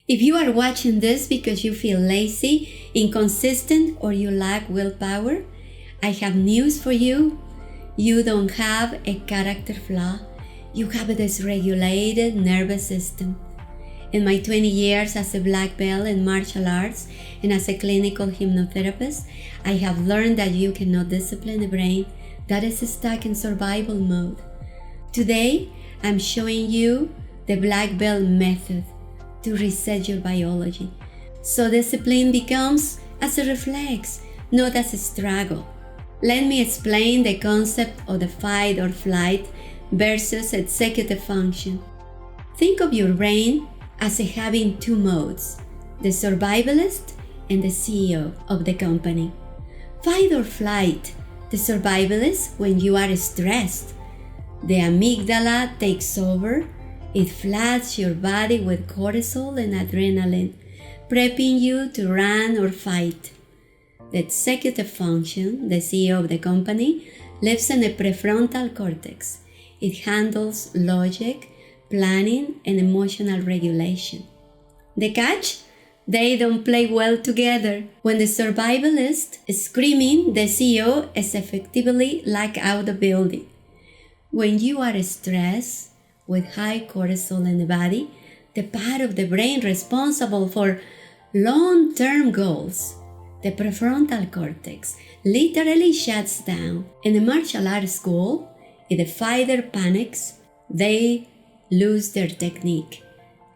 If you are watching this because you feel lazy, inconsistent, or you lack willpower, I have news for you. You don't have a character flaw. You have a dysregulated nervous system. In my 20 years as a black belt in martial arts and as a clinical hypnotherapist, I have learned that you cannot discipline a brain that is stuck in survival mode. Today, I'm showing you the black belt method to reset your biology, so discipline becomes as a reflex, not as a struggle. Let me explain the concept of the fight or flight versus executive function. Think of your brain as having two modes, the survivalist and the CEO of the company. Fight or flight, the survivalist when you are stressed. The amygdala takes over. It floods your body with cortisol and adrenaline, prepping you to run or fight. The executive function, the CEO of the company, lives in the prefrontal cortex. It handles logic, planning, and emotional regulation. The catch? They don't play well together. When the survivalist is screaming, the CEO is effectively locked out the building. When you are stressed with high cortisol in the body, the part of the brain responsible for long-term goals, the prefrontal cortex, literally shuts down. In a martial arts school, if the fighter panics, they lose their technique.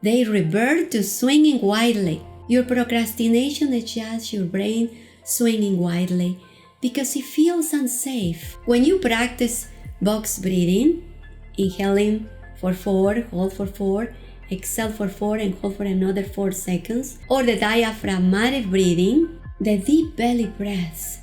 They revert to swinging wildly. Your procrastination is just your brain swinging wildly because it feels unsafe. When you practice box breathing, inhaling for 4, hold for 4, exhale for 4 and hold for another 4 seconds, or the diaphragmatic breathing, the deep belly breaths,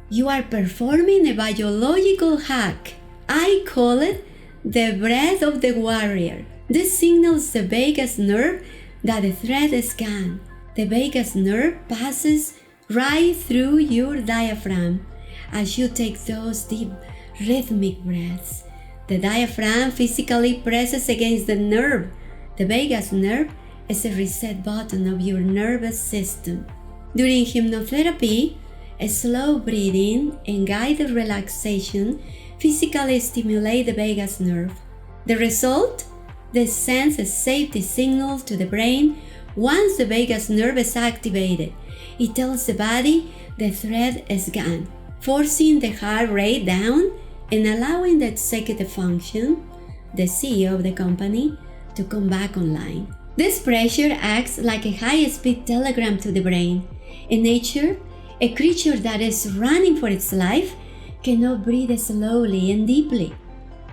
you are performing a biological hack. I call it the breath of the warrior. This signals the vagus nerve that the threat is gone. The vagus nerve passes right through your diaphragm as you take those deep rhythmic breaths. The diaphragm physically presses against the nerve. The vagus nerve is a reset button of your nervous system. During hypnotherapy, a slow breathing and guided relaxation physically stimulate the vagus nerve. The result? This sends a safety signal to the brain. Once the vagus nerve is activated, it tells the body the threat is gone, forcing the heart rate down and allowing the executive function, the CEO of the company, to come back online. This pressure acts like a high-speed telegram to the brain. In nature, a creature that is running for its life cannot breathe slowly and deeply.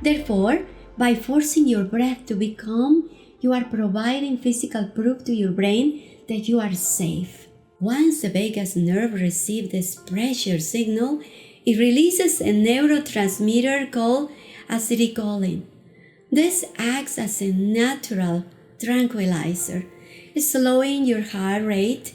Therefore, by forcing your breath to be calm, you are providing physical proof to your brain that you are safe. Once the vagus nerve receives this pressure signal, it releases a neurotransmitter called acetylcholine. This acts as a natural tranquilizer, slowing your heart rate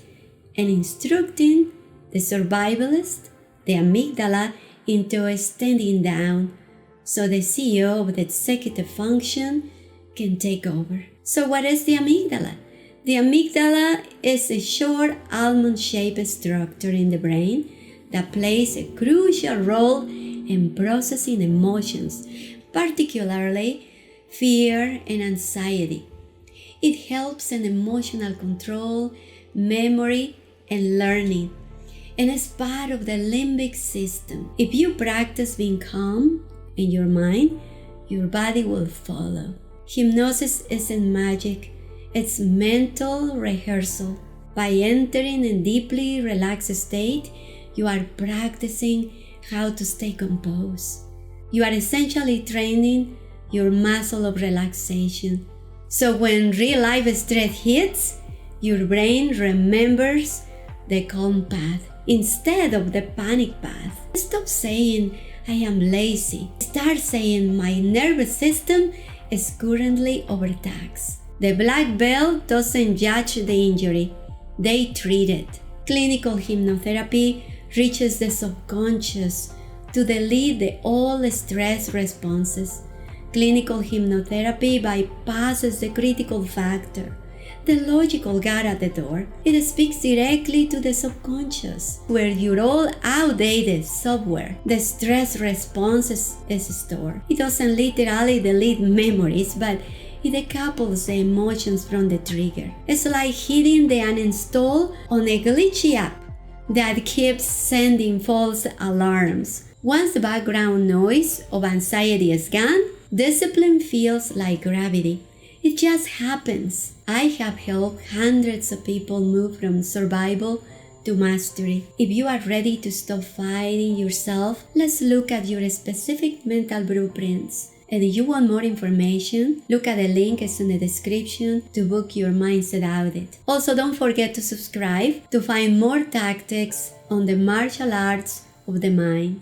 and instructing the survivalist, the amygdala, into standing down so the CEO of the executive function can take over. So what is the amygdala? The amygdala is a short almond-shaped structure in the brain that plays a crucial role in processing emotions, particularly fear and anxiety. It helps in emotional control, memory, and learning, and is part of the limbic system. If you practice being calm in your mind, your body will follow. Hypnosis isn't magic, it's mental rehearsal. By entering a deeply relaxed state, you are practicing how to stay composed. You are essentially training your muscle of relaxation. So when real-life stress hits, your brain remembers the calm path instead of the panic path. Stop saying, I am lazy. Start saying, my nervous system is currently overtaxed. The black belt doesn't judge the injury, they treat it. Clinical hypnotherapy reaches the subconscious to delete all stress responses. Clinical hypnotherapy bypasses the critical factor, the logical guard at the door. It speaks directly to the subconscious, where your old outdated software, the stress response is stored. It doesn't literally delete memories, but it decouples the emotions from the trigger. It's like hitting the uninstall on a glitchy app that keeps sending false alarms. Once the background noise of anxiety is gone, discipline feels like gravity. It just happens. I have helped hundreds of people move from survival to mastery. If you are ready to stop fighting yourself, let's look at your specific mental blueprints. And if you want more information, look at the link in the description to book your mindset audit. Also, don't forget to subscribe to find more tactics on the martial arts of the mind.